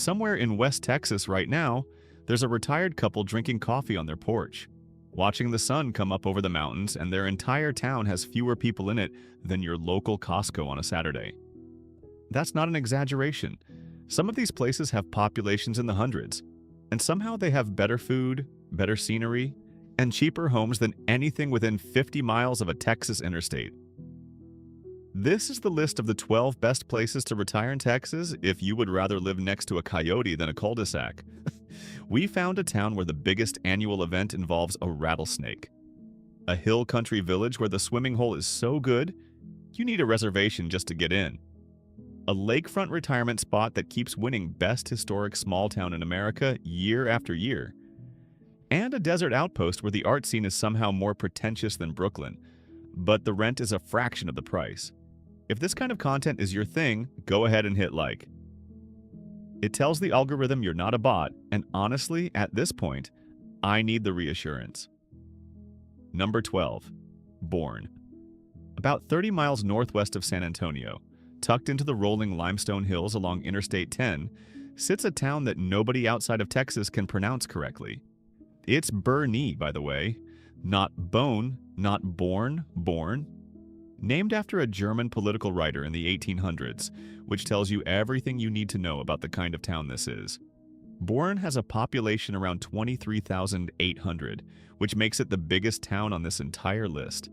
somewhere in West Texas right now, there's a retired couple drinking coffee on their porch, watching the sun come up over the mountains, and their entire town has fewer people in it than your local Costco on a Saturday. That's not an exaggeration. Some of these places have populations in the hundreds, and somehow they have better food, better scenery, and cheaper homes than anything within 50 miles of a Texas interstate. This is the list of the 12 best places to retire in Texas if you would rather live next to a coyote than a cul-de-sac. We found a town where the biggest annual event involves a rattlesnake. A hill country village where the swimming hole is so good, you need a reservation just to get in. A lakefront retirement spot that keeps winning Best Historic Small Town in America year after year. And a desert outpost where the art scene is somehow more pretentious than Brooklyn, but the rent is a fraction of the price. If this kind of content is your thing, go ahead and hit like. It tells the algorithm you're not a bot, and honestly, at this point, I need the reassurance. Number 12. Boerne. About 30 miles northwest of San Antonio, tucked into the rolling limestone hills along Interstate 10, sits a town that nobody outside of Texas can pronounce correctly. It's Boerne, by the way. Not Bone, not Born, Boerne. Named after a German political writer in the 1800s, which tells you everything you need to know about the kind of town this is. Boerne has a population around 23,800, which makes it the biggest town on this entire list.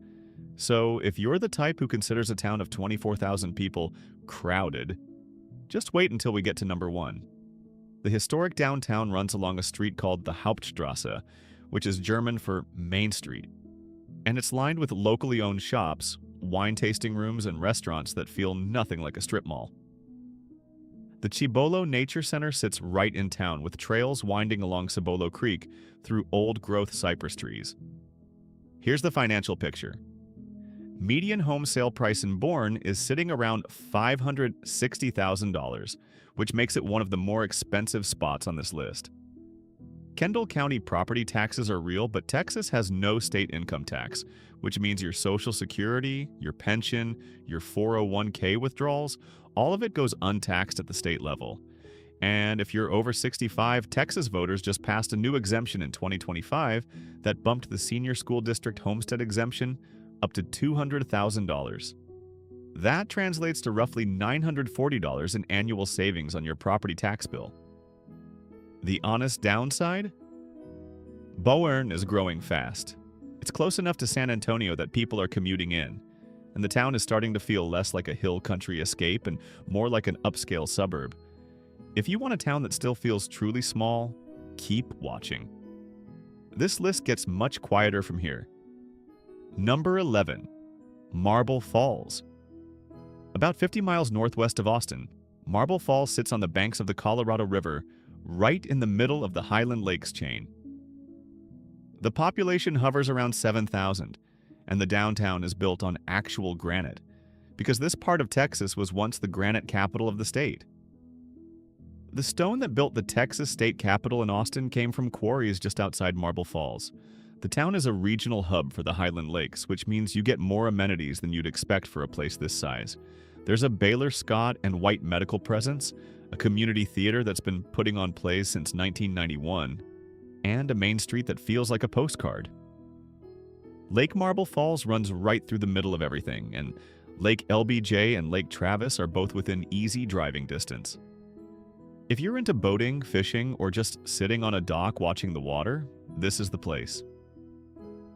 So if you're the type who considers a town of 24,000 people crowded, just wait until we get to number 1. The historic downtown runs along a street called the Hauptstrasse, which is German for Main Street. And it's lined with locally owned shops, wine tasting rooms, and restaurants that feel nothing like a strip mall. The Cibolo Nature Center sits right in town, with trails winding along Cibolo Creek through old-growth cypress trees. Here's the financial picture. Median home sale price in Boerne is sitting around $560,000, which makes it one of the more expensive spots on this list. Kendall County property taxes are real, but Texas has no state income tax, which means your Social Security, your pension, your 401k withdrawals, all of it goes untaxed at the state level. And if you're over 65, Texas voters just passed a new exemption in 2025 that bumped the senior school district homestead exemption up to $200,000. That translates to roughly $940 in annual savings on your property tax bill. The honest downside? Boerne is growing fast. It's close enough to San Antonio that people are commuting in, and the town is starting to feel less like a hill country escape and more like an upscale suburb. If you want a town that still feels truly small, keep watching. This list gets much quieter from here. Number 11. Marble Falls. About 50 miles northwest of Austin, Marble Falls sits on the banks of the Colorado River, right in the middle of the Highland Lakes chain. The population hovers around 7,000, and the downtown is built on actual granite, because this part of Texas was once the granite capital of the state. The stone that built the Texas state capitol in Austin came from quarries just outside Marble Falls. The town is a regional hub for the Highland Lakes, which means you get more amenities than you'd expect for a place this size. There's a Baylor Scott and White medical presence, a community theater that's been putting on plays since 1991, and a main street that feels like a postcard. Lake Marble Falls runs right through the middle of everything, and Lake LBJ and Lake Travis are both within easy driving distance. If you're into boating, fishing, or just sitting on a dock watching the water, this is the place.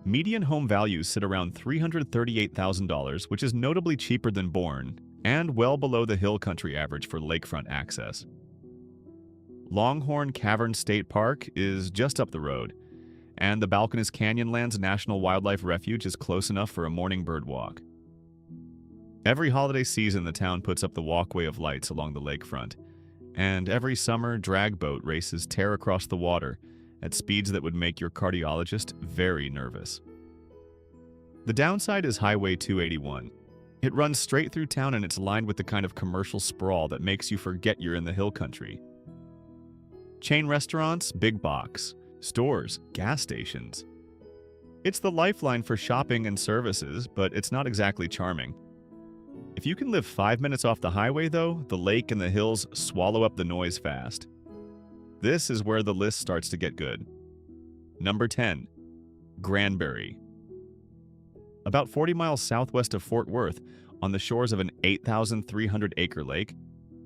Median home values sit around $338,000, which is notably cheaper than Boerne, and well below the hill country average for lakefront access. Longhorn Cavern State Park is just up the road, and the Balcones Canyonlands National Wildlife Refuge is close enough for a morning bird walk. Every holiday season, the town puts up the walkway of lights along the lakefront, and every summer, drag boat races tear across the water at speeds that would make your cardiologist very nervous. The downside is Highway 281. It runs straight through town, and it's lined with the kind of commercial sprawl that makes you forget you're in the hill country. Chain restaurants, big box, stores, gas stations. It's the lifeline for shopping and services, but it's not exactly charming. If you can live 5 minutes off the highway, though, the lake and the hills swallow up the noise fast. This is where the list starts to get good. Number 10. Granbury. About 40 miles southwest of Fort Worth, on the shores of an 8,300-acre lake,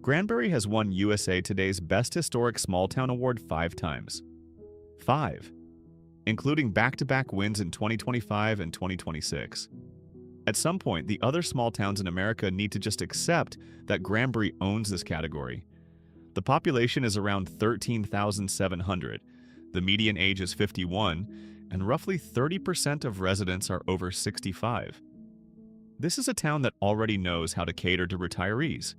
Granbury has won USA Today's Best Historic Small Town Award 5 times. 5. Including back-to-back wins in 2025 and 2026. At some point, the other small towns in America need to just accept that Granbury owns this category. The population is around 13,700, the median age is 51, and roughly 30% of residents are over 65. This is a town that already knows how to cater to retirees.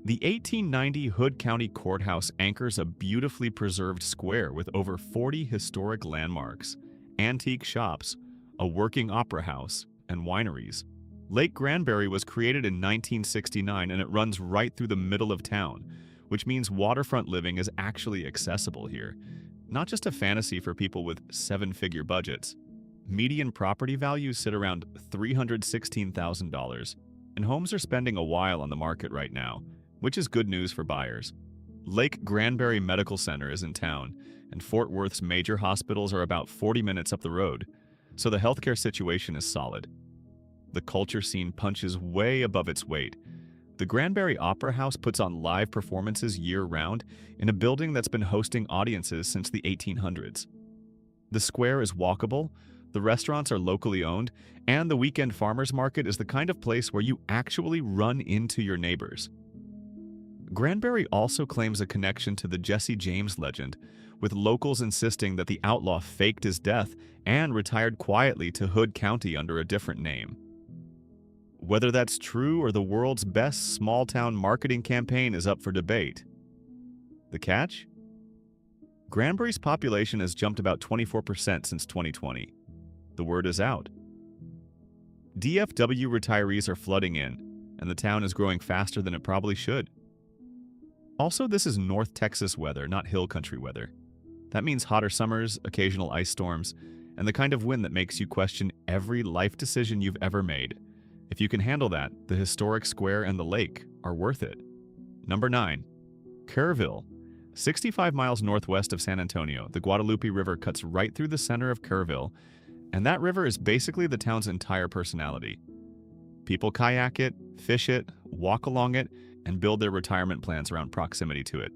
The 1890 Hood County Courthouse anchors a beautifully preserved square with over 40 historic landmarks, antique shops, a working opera house, and wineries. Lake Granbury was created in 1969 and it runs right through the middle of town, which means waterfront living is actually accessible here. Not just a fantasy for people with 7-figure budgets. Median property values sit around $316,000, and homes are spending a while on the market right now, which is good news for buyers. Lake Granbury Medical Center is in town, and Fort Worth's major hospitals are about 40 minutes up the road, so the healthcare situation is solid. The culture scene punches way above its weight. The Granbury Opera House puts on live performances year-round in a building that's been hosting audiences since the 1800s. The square is walkable, the restaurants are locally owned, and the weekend farmers market is the kind of place where you actually run into your neighbors. Granbury also claims a connection to the Jesse James legend, with locals insisting that the outlaw faked his death and retired quietly to Hood County under a different name. Whether that's true or the world's best small-town marketing campaign is up for debate. The catch? Granbury's population has jumped about 24% since 2020. The word is out. DFW retirees are flooding in, and the town is growing faster than it probably should. Also, this is North Texas weather, not hill country weather. That means hotter summers, occasional ice storms, and the kind of wind that makes you question every life decision you've ever made. If you can handle that, the historic square and the lake are worth it. Number 9. Kerrville. 65 miles northwest of San Antonio, the Guadalupe River cuts right through the center of Kerrville, and that river is basically the town's entire personality. People kayak it, fish it, walk along it, and build their retirement plans around proximity to it.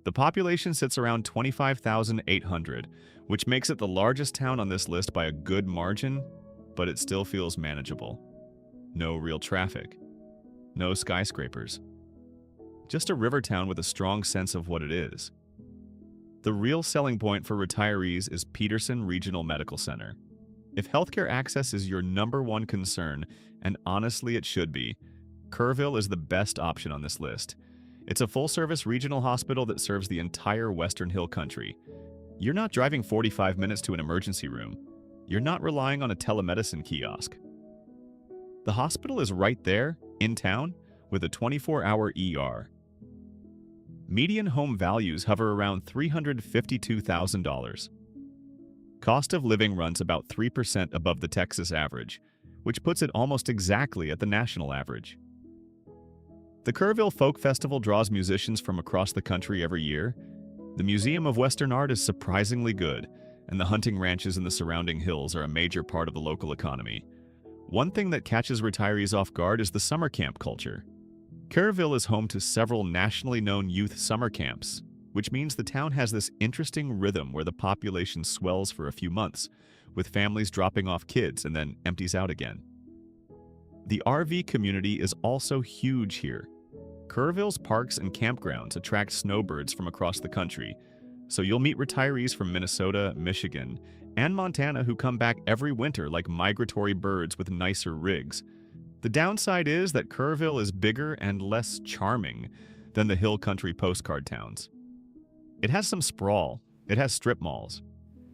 The population sits around 25,800, which makes it the largest town on this list by a good margin, but it still feels manageable. No real traffic. No skyscrapers. Just a river town with a strong sense of what it is. The real selling point for retirees is Peterson Regional Medical Center. If healthcare access is your #1 concern, and honestly it should be, Kerrville is the best option on this list. It's a full-service regional hospital that serves the entire Western Hill Country. You're not driving 45 minutes to an emergency room. You're not relying on a telemedicine kiosk. The hospital is right there, in town, with a 24-hour ER. Median home values hover around $352,000. Cost of living runs about 3% above the Texas average, which puts it almost exactly at the national average. The Kerrville Folk Festival draws musicians from across the country every year. The Museum of Western Art is surprisingly good, and the hunting ranches in the surrounding hills are a major part of the local economy. One thing that catches retirees off guard is the summer camp culture. Kerrville is home to several nationally known youth summer camps, which means the town has this interesting rhythm where the population swells for a few months, with families dropping off kids and then empties out again. The RV community is also huge here. Kerrville's parks and campgrounds attract snowbirds from across the country, so you'll meet retirees from Minnesota, Michigan, and Montana who come back every winter like migratory birds with nicer rigs. The downside is that Kerrville is bigger and less charming than the hill country postcard towns. It has some sprawl, it has strip malls.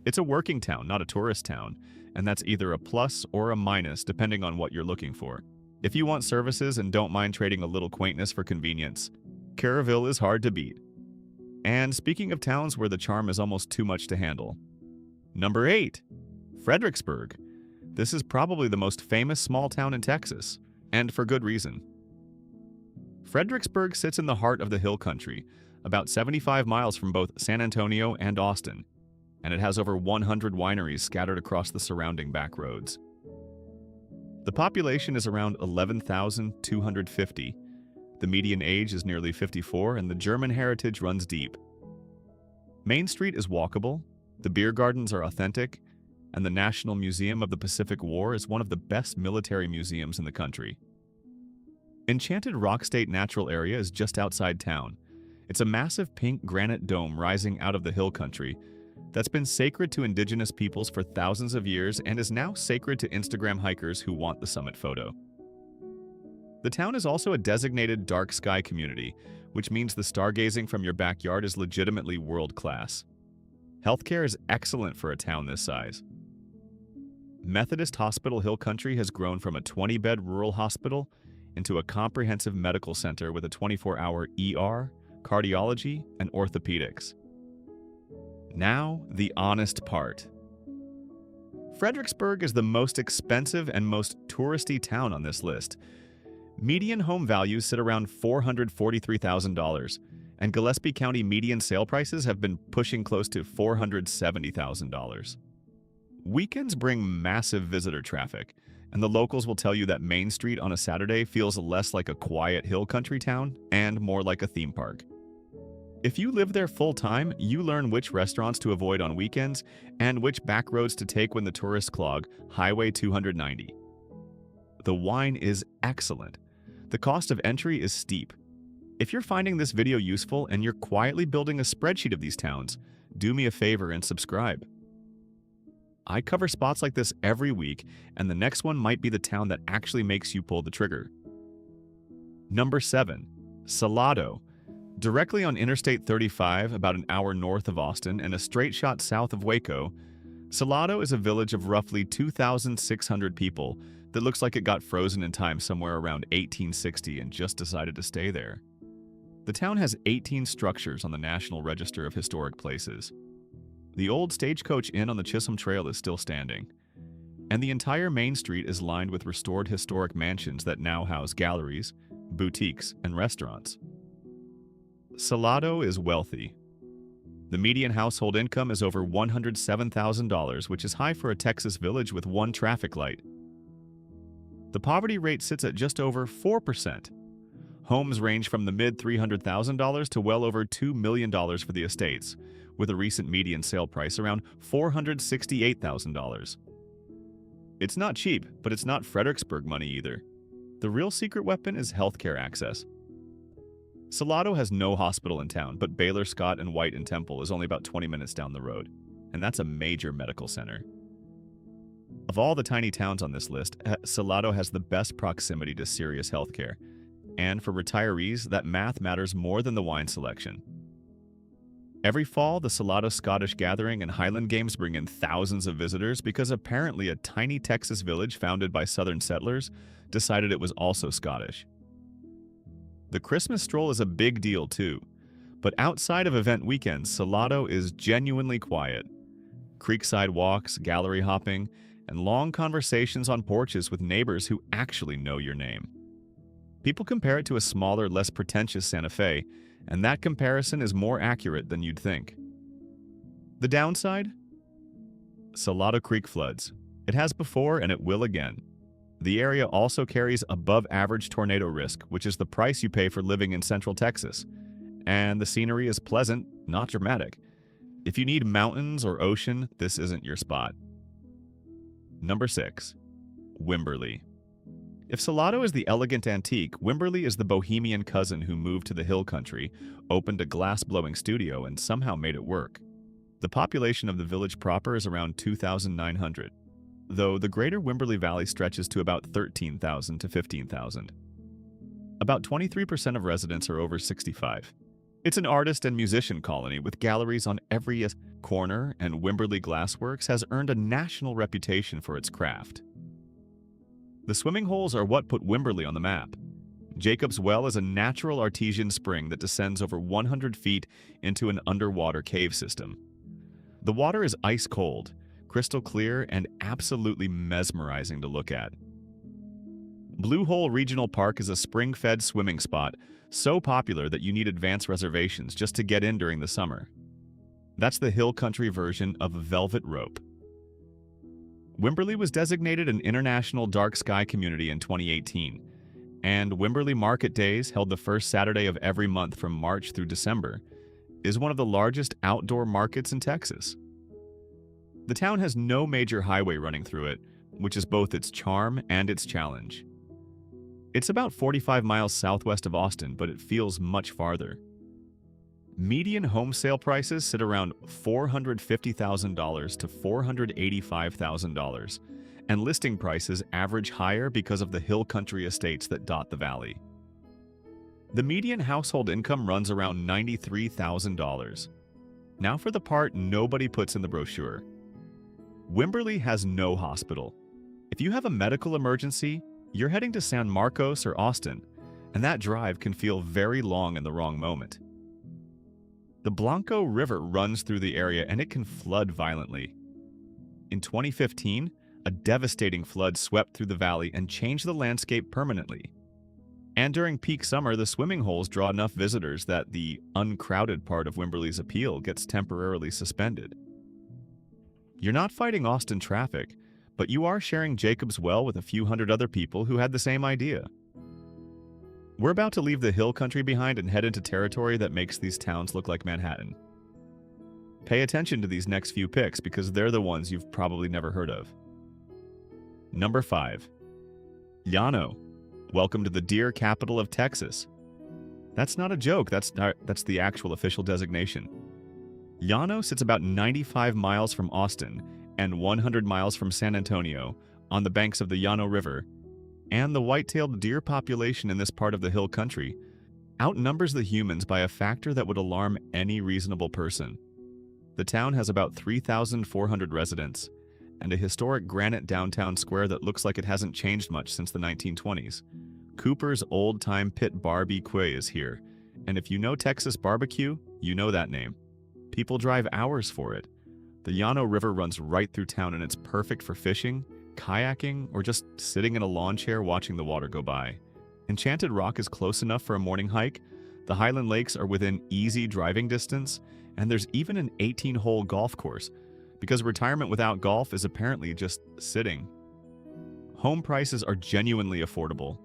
It's a working town, not a tourist town, and that's either a plus or a minus depending on what you're looking for. If you want services and don't mind trading a little quaintness for convenience, Kerrville is hard to beat. And speaking of towns where the charm is almost too much to handle, Number 8. Fredericksburg. This is probably the most famous small town in Texas, and for good reason. Fredericksburg sits in the heart of the hill country, about 75 miles from both San Antonio and Austin, and it has over 100 wineries scattered across the surrounding back roads. The population is around 11,250. The median age is nearly 54, and the German heritage runs deep. Main Street is walkable, the beer gardens are authentic, and the National Museum of the Pacific War is one of the best military museums in the country. Enchanted Rock State Natural Area is just outside town. It's a massive pink granite dome rising out of the hill country that's been sacred to indigenous peoples for thousands of years and is now sacred to Instagram hikers who want the summit photo. The town is also a designated dark sky community, which means the stargazing from your backyard is legitimately world-class. Healthcare is excellent for a town this size. Methodist Hospital Hill Country has grown from a 20-bed rural hospital into a comprehensive medical center with a 24-hour ER, cardiology, and orthopedics. Now, the honest part. Fredericksburg is the most expensive and most touristy town on this list. Median home values sit around $443,000, and Gillespie County median sale prices have been pushing close to $470,000. Weekends bring massive visitor traffic, and the locals will tell you that Main Street on a Saturday feels less like a quiet hill country town and more like a theme park. If you live there full-time, you learn which restaurants to avoid on weekends and which back roads to take when the tourists clog Highway 290. The wine is excellent. The cost of entry is steep. If you're finding this video useful and you're quietly building a spreadsheet of these towns, do me a favor and subscribe. I cover spots like this every week, and the next one might be the town that actually makes you pull the trigger. Number 7. Salado. Directly on Interstate 35, about an hour north of Austin and a straight shot south of Waco, Salado is a village of roughly 2,600 people that looks like it got frozen in time somewhere around 1860 and just decided to stay there. The town has 18 structures on the National Register of Historic Places. The old Stagecoach Inn on the Chisholm Trail is still standing, and the entire Main Street is lined with restored historic mansions that now house galleries, boutiques, and restaurants. Salado is wealthy. The median household income is over $107,000, which is high for a Texas village with one traffic light. The poverty rate sits at just over 4%. Homes range from the mid-$300,000 to well over $2 million for the estates, with a recent median sale price around $468,000. It's not cheap, but it's not Fredericksburg money either. The real secret weapon is healthcare access. Salado has no hospital in town, but Baylor Scott & White in Temple is only about 20 minutes down the road, and that's a major medical center. Of all the tiny towns on this list, Salado has the best proximity to serious healthcare, and for retirees, that math matters more than the wine selection. Every fall, the Salado Scottish Gathering and Highland Games bring in thousands of visitors because apparently a tiny Texas village founded by Southern settlers decided it was also Scottish. The Christmas stroll is a big deal too, but outside of event weekends, Salado is genuinely quiet. Creekside walks, gallery hopping, and long conversations on porches with neighbors who actually know your name. People compare it to a smaller, less pretentious Santa Fe, and that comparison is more accurate than you'd think. The downside? Salado Creek floods. It has before and it will again. The area also carries above-average tornado risk, which is the price you pay for living in Central Texas. And the scenery is pleasant, not dramatic. If you need mountains or ocean, this isn't your spot. Number 6. Wimberley. If Salado is the elegant antique, Wimberley is the bohemian cousin who moved to the hill country, opened a glass-blowing studio, and somehow made it work. The population of the village proper is around 2,900, though the greater Wimberley Valley stretches to about 13,000 to 15,000. About 23% of residents are over 65. It's an artist and musician colony with galleries on every corner, and Wimberley Glassworks has earned a national reputation for its craft. The swimming holes are what put Wimberley on the map. Jacob's Well is a natural artesian spring that descends over 100 feet into an underwater cave system. The water is ice cold, crystal clear, and absolutely mesmerizing to look at. Blue Hole Regional Park is a spring-fed swimming spot so popular that you need advance reservations just to get in during the summer. That's the hill country version of Velvet Rope. Wimberley was designated an International Dark Sky Community in 2018, and Wimberley Market Days, held the first Saturday of every month from March through December, is one of the largest outdoor markets in Texas. The town has no major highway running through it, which is both its charm and its challenge. It's about 45 miles southwest of Austin, but it feels much farther. Median home sale prices sit around $450,000 to $485,000, and listing prices average higher because of the hill country estates that dot the valley. The median household income runs around $93,000. Now for the part nobody puts in the brochure. Wimberley has no hospital. If you have a medical emergency, you're heading to San Marcos or Austin, and that drive can feel very long in the wrong moment. The Blanco River runs through the area and it can flood violently. In 2015, a devastating flood swept through the valley and changed the landscape permanently. And during peak summer, the swimming holes draw enough visitors that the uncrowded part of Wimberley's appeal gets temporarily suspended. You're not fighting Austin traffic, but you are sharing Jacob's Well with a few hundred other people who had the same idea. We're about to leave the hill country behind and head into territory that makes these towns look like Manhattan. Pay attention to these next few picks because they're the ones you've probably never heard of. Number 5. Llano. Welcome to the deer capital of Texas. That's not a joke, that's the actual official designation. Llano sits about 95 miles from Austin and 100 miles from San Antonio on the banks of the Llano River, and the white-tailed deer population in this part of the hill country outnumbers the humans by a factor that would alarm any reasonable person. The town has about 3,400 residents and a historic granite downtown square that looks like it hasn't changed much since the 1920s. Cooper's old-time Pit Barbecue is here, and if you know Texas barbecue, you know that name. People drive hours for it. The Llano River runs right through town and it's perfect for fishing, kayaking, or just sitting in a lawn chair watching the water go by. Enchanted Rock is close enough for a morning hike, the Highland Lakes are within easy driving distance, and there's even an 18-hole golf course, because retirement without golf is apparently just sitting. Home prices are genuinely affordable.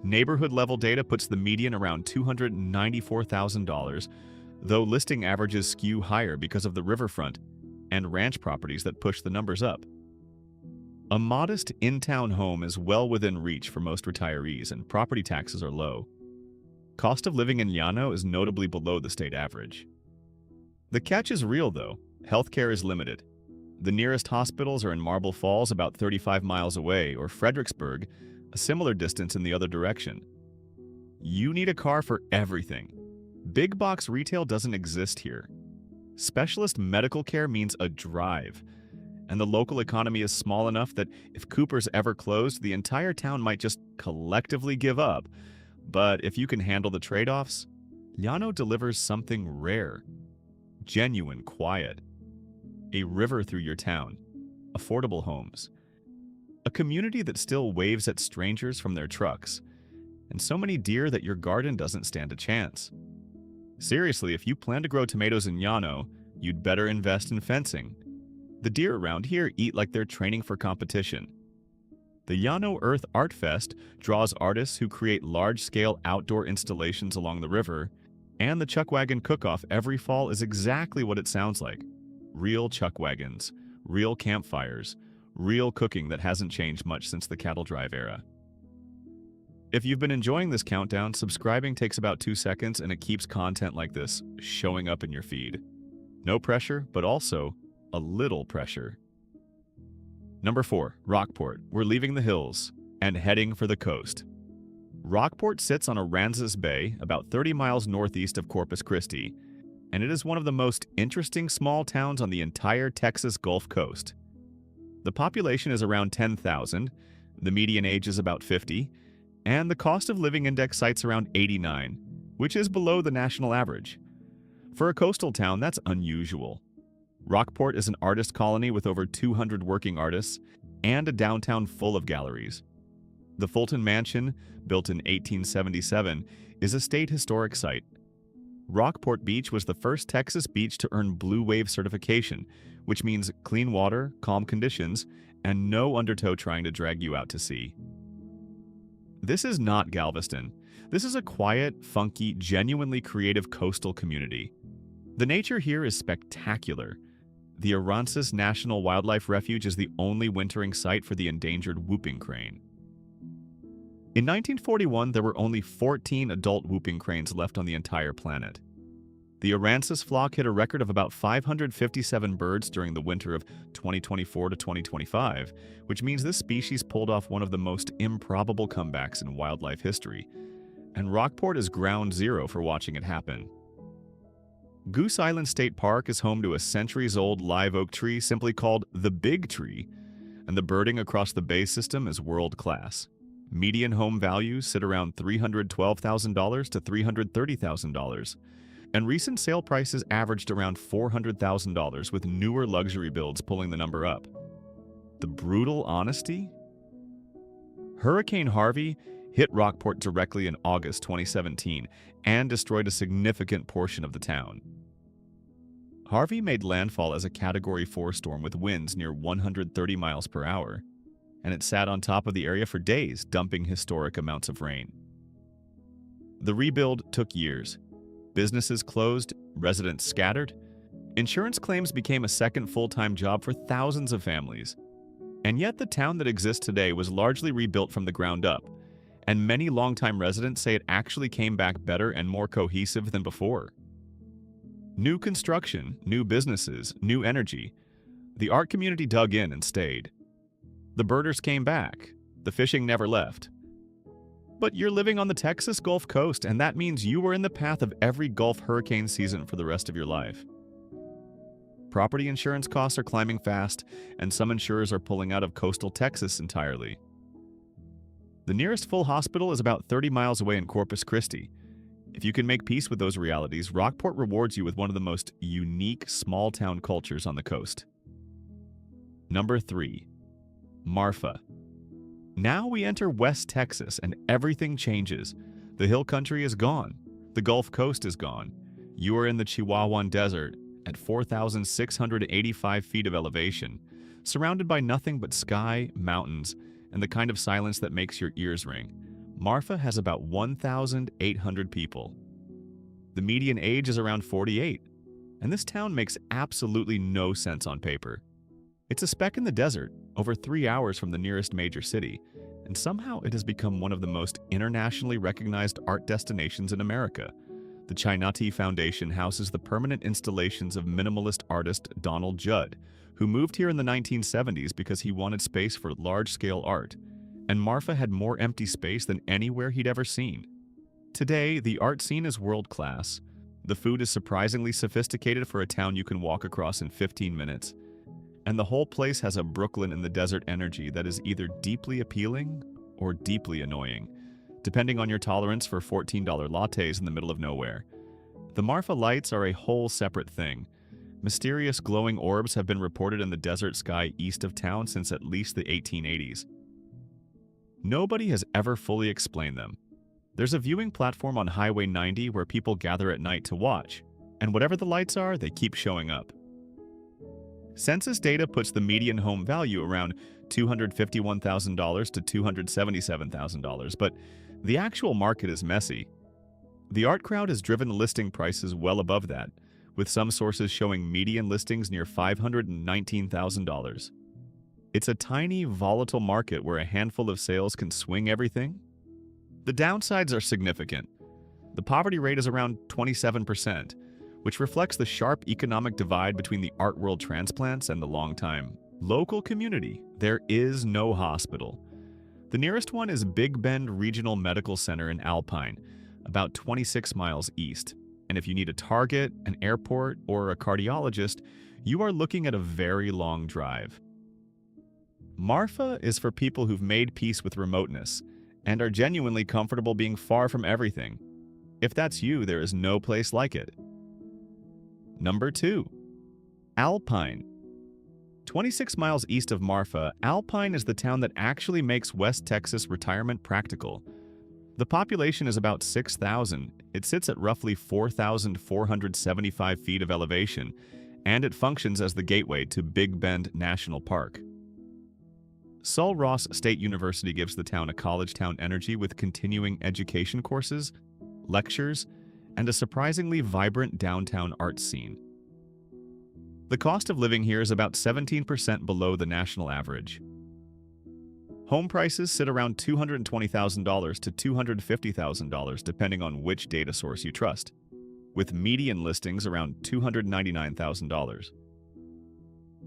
Neighborhood-level data puts the median around $294,000, though listing averages skew higher because of the riverfront and ranch properties that push the numbers up. A modest in-town home is well within reach for most retirees, and property taxes are low. Cost of living in Llano is notably below the state average. The catch is real, though. Healthcare is limited. The nearest hospitals are in Marble Falls, about 35 miles away, or Fredericksburg, a similar distance in the other direction. You need a car for everything. Big box retail doesn't exist here. Specialist medical care means a drive. And the local economy is small enough that if Cooper's ever closed, the entire town might just collectively give up. But if you can handle the trade-offs, Llano delivers something rare. Genuine quiet. A river through your town. Affordable homes. A community that still waves at strangers from their trucks. And so many deer that your garden doesn't stand a chance. Seriously, if you plan to grow tomatoes in Llano, you'd better invest in fencing. The deer around here eat like they're training for competition. The Llano Earth Art Fest draws artists who create large-scale outdoor installations along the river, and the Chuck Wagon Cook-Off every fall is exactly what it sounds like. Real chuck wagons, real campfires, real cooking that hasn't changed much since the cattle drive era. If you've been enjoying this countdown, subscribing takes about 2 seconds and it keeps content like this showing up in your feed. No pressure, but also a little pressure. Number 4, Rockport. We're leaving the hills and heading for the coast. Rockport sits on Aransas Bay, about 30 miles northeast of Corpus Christi, and it is one of the most interesting small towns on the entire Texas Gulf Coast. The population is around 10,000, the median age is about 50, and the cost of living index cites around 89, which is below the national average. For a coastal town, that's unusual. Rockport is an artist colony with over 200 working artists and a downtown full of galleries. The Fulton Mansion, built in 1877, is a state historic site. Rockport Beach was the first Texas beach to earn Blue Wave certification, which means clean water, calm conditions, and no undertow trying to drag you out to sea. This is not Galveston. This is a quiet, funky, genuinely creative coastal community. The nature here is spectacular. The Aransas National Wildlife Refuge is the only wintering site for the endangered whooping crane. In 1941, there were only 14 adult whooping cranes left on the entire planet. The Aransas flock hit a record of about 557 birds during the winter of 2024 to 2025, which means this species pulled off one of the most improbable comebacks in wildlife history, and Rockport is ground zero for watching it happen. Goose Island State Park is home to a centuries-old live oak tree simply called the Big Tree, and the birding across the bay system is world-class. Median home values sit around $312,000 to $330,000, and recent sale prices averaged around $400,000, with newer luxury builds pulling the number up. The brutal honesty? Hurricane Harvey hit Rockport directly in August 2017 and destroyed a significant portion of the town. Harvey made landfall as a Category 4 storm with winds near 130 miles per hour, and it sat on top of the area for days, dumping historic amounts of rain. The rebuild took years. Businesses closed, residents scattered. Insurance claims became a second full-time job for thousands of families. And yet the town that exists today was largely rebuilt from the ground up, and many longtime residents say it actually came back better and more cohesive than before. New construction, new businesses, new energy. The art community dug in and stayed. The birders came back. The fishing never left. But you're living on the Texas Gulf Coast, and that means you are in the path of every Gulf hurricane season for the rest of your life. Property insurance costs are climbing fast, and some insurers are pulling out of coastal Texas entirely. The nearest full hospital is about 30 miles away in Corpus Christi. If you can make peace with those realities, Rockport rewards you with one of the most unique small-town cultures on the coast. Number 3. Marfa. Now we enter West Texas and everything changes. The hill country is gone. The Gulf Coast is gone. You are in the Chihuahuan Desert at 4,685 feet of elevation, surrounded by nothing but sky, mountains, and the kind of silence that makes your ears ring. Marfa has about 1,800 people. The median age is around 48, and this town makes absolutely no sense on paper. It's a speck in the desert, over 3 hours from the nearest major city, and somehow it has become one of the most internationally recognized art destinations in America. The Chinati Foundation houses the permanent installations of minimalist artist Donald Judd, who moved here in the 1970s because he wanted space for large-scale art, and Marfa had more empty space than anywhere he'd ever seen. Today, the art scene is world-class. The food is surprisingly sophisticated for a town you can walk across in 15 minutes, and the whole place has a Brooklyn in the desert energy that is either deeply appealing or deeply annoying, depending on your tolerance for $14 lattes in the middle of nowhere. The Marfa lights are a whole separate thing. Mysterious glowing orbs have been reported in the desert sky east of town since at least the 1880s. Nobody has ever fully explained them. There's a viewing platform on Highway 90 where people gather at night to watch, and whatever the lights are, they keep showing up. Census data puts the median home value around $251,000 to $277,000, but the actual market is messy. The art crowd has driven listing prices well above that, with some sources showing median listings near $519,000. It's a tiny, volatile market where a handful of sales can swing everything. The downsides are significant. The poverty rate is around 27%, which reflects the sharp economic divide between the art world transplants and the long-time local community. There is no hospital. The nearest one is Big Bend Regional Medical Center in Alpine, about 26 miles east. And if you need a Target, an airport, or a cardiologist, you are looking at a very long drive. Marfa is for people who've made peace with remoteness and are genuinely comfortable being far from everything. If that's you, there is no place like it. Number 2. Alpine. 26 miles east of Marfa, Alpine is the town that actually makes West Texas retirement practical. The population is about 6,000. It sits at roughly 4,475 feet of elevation, and it functions as the gateway to Big Bend National Park. Sul Ross State University gives the town a college town energy with continuing education courses, lectures, and a surprisingly vibrant downtown arts scene. The cost of living here is about 17% below the national average. Home prices sit around $220,000 to $250,000 depending on which data source you trust, with median listings around $299,000.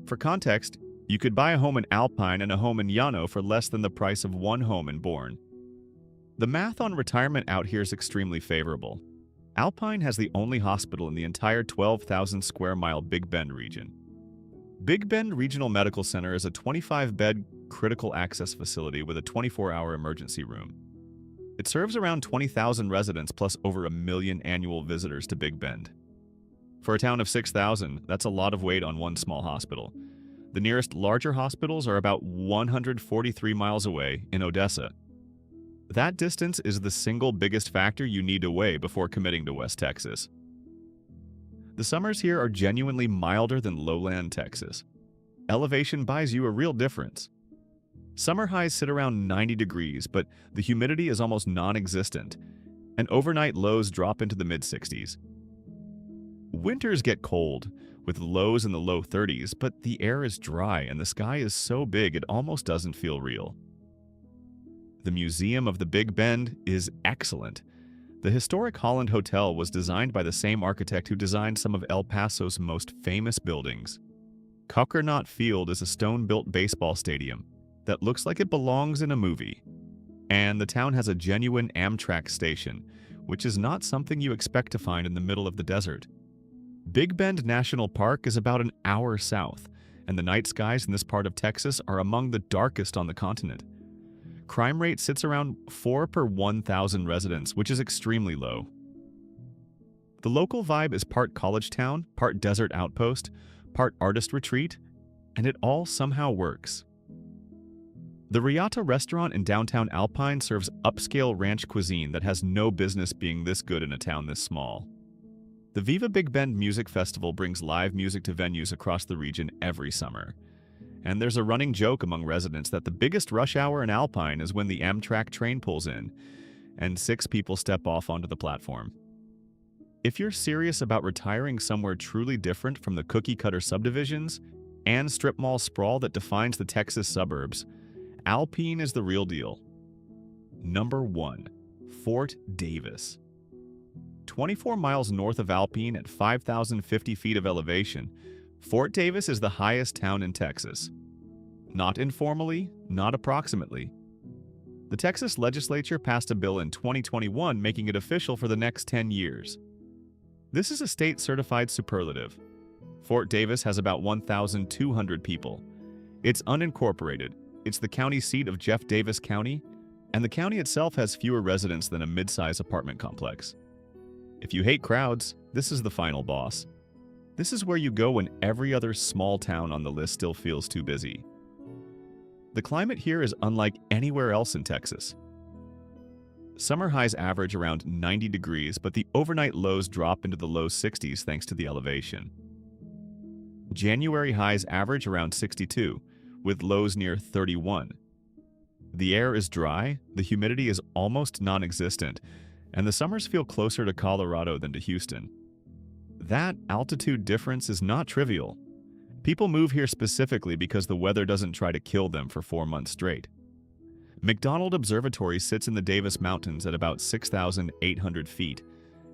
For context, you could buy a home in Alpine and a home in Llano for less than the price of one home in Boerne. The math on retirement out here is extremely favorable. Alpine has the only hospital in the entire 12,000 square mile Big Bend region. Big Bend Regional Medical Center is a 25-bed critical access facility with a 24-hour emergency room. It serves around 20,000 residents plus over 1 million annual visitors to Big Bend. For a town of 6,000, that's a lot of weight on one small hospital. The nearest larger hospitals are about 143 miles away in Odessa. That distance is the single biggest factor you need to weigh before committing to West Texas. The summers here are genuinely milder than lowland Texas. Elevation buys you a real difference. Summer highs sit around 90 degrees, but the humidity is almost non-existent, and overnight lows drop into the mid-60s. Winters get cold, with lows in the low 30s, but the air is dry and the sky is so big it almost doesn't feel real. The Museum of the Big Bend is excellent. The historic Holland Hotel was designed by the same architect who designed some of El Paso's most famous buildings. Kuckernot Field is a stone-built baseball stadium that looks like it belongs in a movie. And the town has a genuine Amtrak station, which is not something you expect to find in the middle of the desert. Big Bend National Park is about an hour south, and the night skies in this part of Texas are among the darkest on the continent. Crime rate sits around 4 per 1,000 residents, which is extremely low. The local vibe is part college town, part desert outpost, part artist retreat, and it all somehow works. The Riata restaurant in downtown Alpine serves upscale ranch cuisine that has no business being this good in a town this small. The Viva Big Bend Music Festival brings live music to venues across the region every summer. And there's a running joke among residents that the biggest rush hour in Alpine is when the Amtrak train pulls in, and 6 people step off onto the platform. If you're serious about retiring somewhere truly different from the cookie-cutter subdivisions and strip mall sprawl that defines the Texas suburbs, Alpine is the real deal. Number 1. Fort Davis. 24 miles north of Alpine at 5,050 feet of elevation, Fort Davis is the highest town in Texas. Not informally, not approximately. The Texas legislature passed a bill in 2021 making it official for the next 10 years. This is a state-certified superlative. Fort Davis has about 1,200 people. It's unincorporated. It's the county seat of Jeff Davis County, and the county itself has fewer residents than a mid-size apartment complex. If you hate crowds, this is the final boss. This is where you go when every other small town on the list still feels too busy. The climate here is unlike anywhere else in Texas. Summer highs average around 90 degrees, but the overnight lows drop into the low 60s thanks to the elevation. January highs average around 62, with lows near 31. The air is dry, the humidity is almost non-existent, and the summers feel closer to Colorado than to Houston. That altitude difference is not trivial. People move here specifically because the weather doesn't try to kill them for 4 months straight. McDonald Observatory sits in the Davis Mountains at about 6,800 feet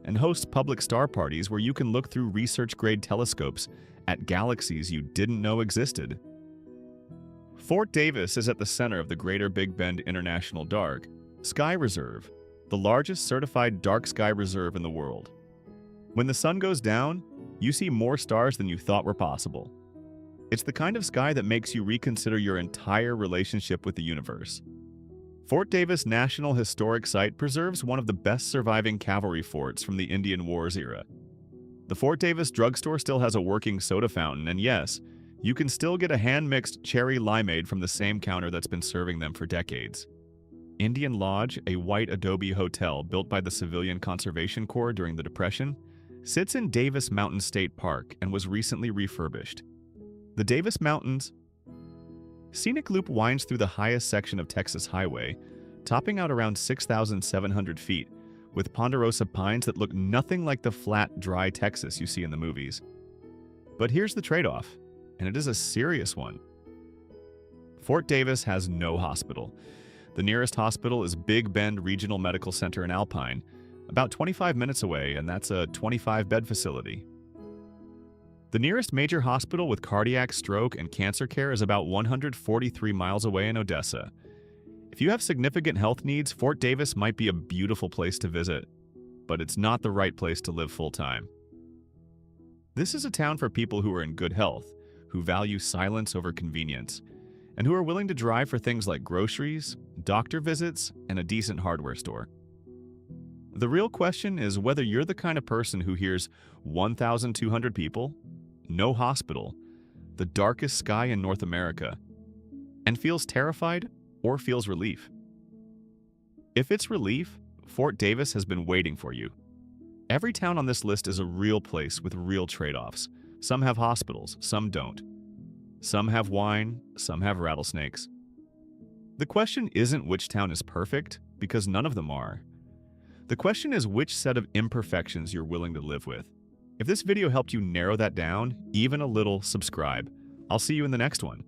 and hosts public star parties where you can look through research-grade telescopes at galaxies you didn't know existed. Fort Davis is at the center of the Greater Big Bend International Dark Sky Reserve, the largest certified dark sky reserve in the world. When the sun goes down, you see more stars than you thought were possible. It's the kind of sky that makes you reconsider your entire relationship with the universe. Fort Davis National Historic Site preserves one of the best surviving cavalry forts from the Indian Wars era. The Fort Davis drugstore still has a working soda fountain, and yes, you can still get a hand-mixed cherry limeade from the same counter that's been serving them for decades. Indian Lodge, a white adobe hotel built by the Civilian Conservation Corps during the Depression, sits in Davis Mountain State Park and was recently refurbished. The Davis Mountains Scenic Loop winds through the highest section of Texas Highway, topping out around 6,700 feet, with ponderosa pines that look nothing like the flat, dry Texas you see in the movies. But here's the trade-off, and it is a serious one. Fort Davis has no hospital. The nearest hospital is Big Bend Regional Medical Center in Alpine, about 25 minutes away, and that's a 25-bed facility. The nearest major hospital with cardiac, stroke, and cancer care is about 143 miles away in Odessa. If you have significant health needs, Fort Davis might be a beautiful place to visit, but it's not the right place to live full-time. This is a town for people who are in good health, who value silence over convenience, and who are willing to drive for things like groceries, doctor visits, and a decent hardware store. The real question is whether you're the kind of person who hears 1,200 people, no hospital, the darkest sky in North America, and feels terrified or feels relief. If it's relief, Fort Davis has been waiting for you. Every town on this list is a real place with real trade-offs. Some have hospitals, some don't. Some have wine, some have rattlesnakes. The question isn't which town is perfect, because none of them are. The question is which set of imperfections you're willing to live with. If this video helped you narrow that down, even a little, subscribe. I'll see you in the next one.